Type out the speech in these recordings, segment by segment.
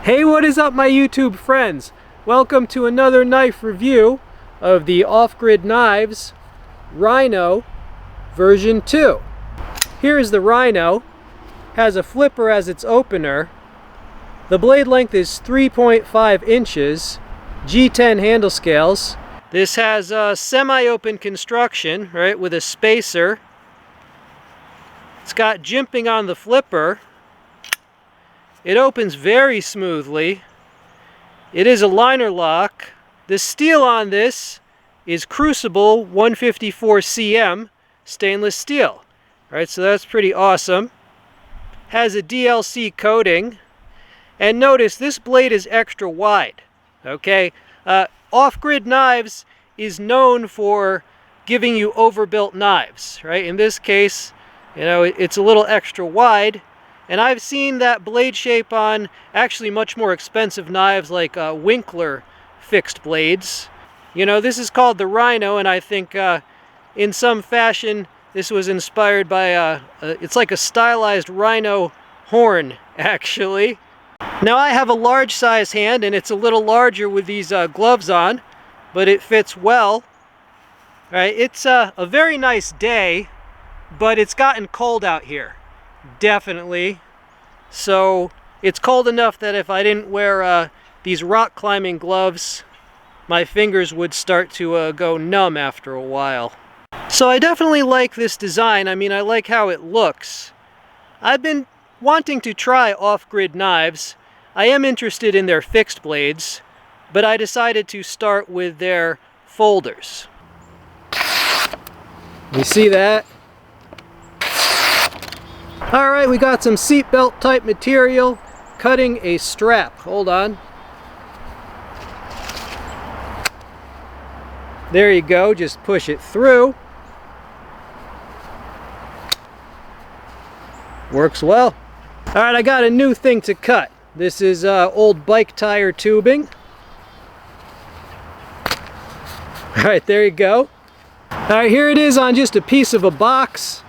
Hey, what is up my YouTube friends? Welcome to another knife review of the Off-Grid Knives Rhino version 2. Here's the Rhino. Has a flipper as its opener. The blade length is 3.5 inches, G10 handle scales. This has a semi-open construction, right, with a spacer. It's got jimping on the flipper. It opens very smoothly. It is a liner lock. The steel on this is Crucible 154 cm stainless steel. All right, so that's pretty awesome. Has a DLC coating. And notice this blade is extra wide. Okay, Off-Grid Knives is known for giving you overbuilt knives, right? In this case, you know, it's a little extra wide. And I've seen that blade shape on actually much more expensive knives like Winkler fixed blades. You know, this is called the Rhino, and I think in some fashion this was inspired by, it's like a stylized rhino horn, actually. Now I have a large size hand, and it's a little larger with these gloves on, but it fits well. Right? It's a very nice day, but it's gotten cold out here. Definitely. So it's cold enough that if I didn't wear these rock climbing gloves, my fingers would start to go numb after a while. So I definitely like this design. I mean, I like how it looks. I've been wanting to try off-grid knives. I am interested in their fixed blades, but I decided to start with their folders. You see that? Alright, we got some seatbelt type material cutting a strap. Hold on. There you go, just push it through. Works well. Alright, I got a new thing to cut. This is old bike tire tubing. Alright, there you go. Alright, here it is on just a piece of a box.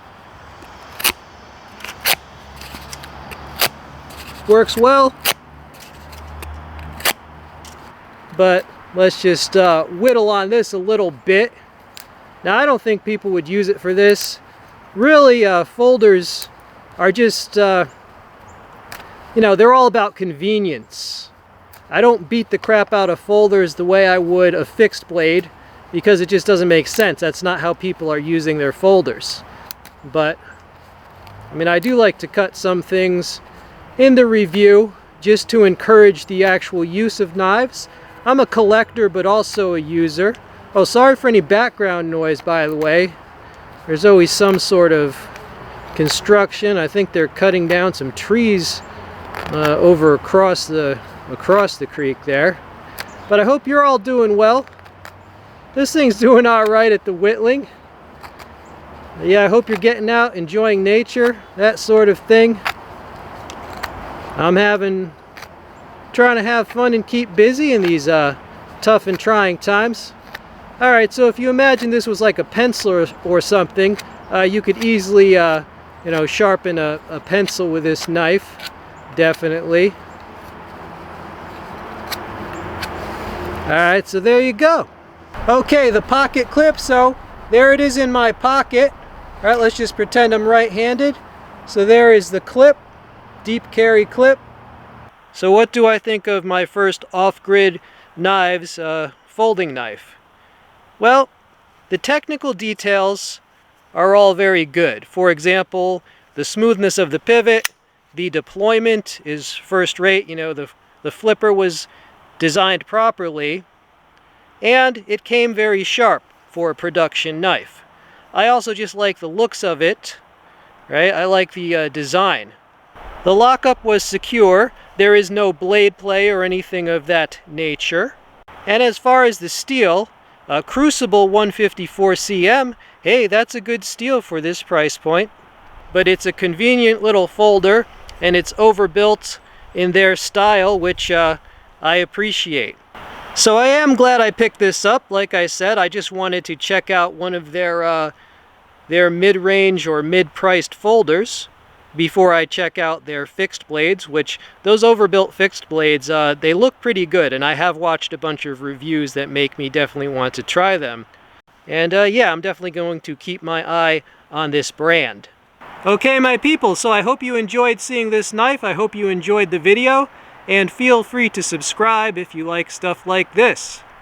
Works well, but let's just whittle on this a little bit. Now I don't think people would use it for this. Really, folders are just, you know, they're all about convenience. I don't beat the crap out of folders the way I would a fixed blade because it just doesn't make sense. That's not how people are using their folders. But, I mean, I do like to cut some things in the review just to encourage the actual use of knives. I'm a collector but also a user. Oh, sorry for any background noise, by the way. There's always some sort of construction. I think they're cutting down some trees over across the creek there. But I hope you're all doing well. This thing's doing all right at the whittling. Yeah, I hope you're getting out, enjoying nature, that sort of thing. I'm trying to have fun and keep busy in these tough and trying times. Alright, so if you imagine this was like a pencil or something, you could easily, you know, sharpen a pencil with this knife. Definitely. Alright, so there you go. Okay, the pocket clip, so there it is in my pocket. Alright, let's just pretend I'm right-handed. So there is the clip. Deep carry clip. So what do I think of my first off-grid knives folding knife? Well, the technical details are all very good. For example, the smoothness of the pivot, the deployment is first rate. You know, the flipper was designed properly, and it came very sharp for a production knife. I also just like the looks of it, right? I like the design. The lockup was secure. There is no blade play or anything of that nature. And as far as the steel, Crucible 154 cm, hey, that's a good steel for this price point. But it's a convenient little folder, and it's overbuilt in their style, which I appreciate. So I am glad I picked this up. Like I said, I just wanted to check out one of their mid-range or mid-priced folders. before I check out their fixed blades, which those overbuilt fixed blades, they look pretty good, and I have watched a bunch of reviews that make me definitely want to try them. And yeah, I'm definitely going to keep my eye on this brand. Okay, my people, so I hope you enjoyed seeing this knife. I hope you enjoyed the video, and feel free to subscribe if you like stuff like this.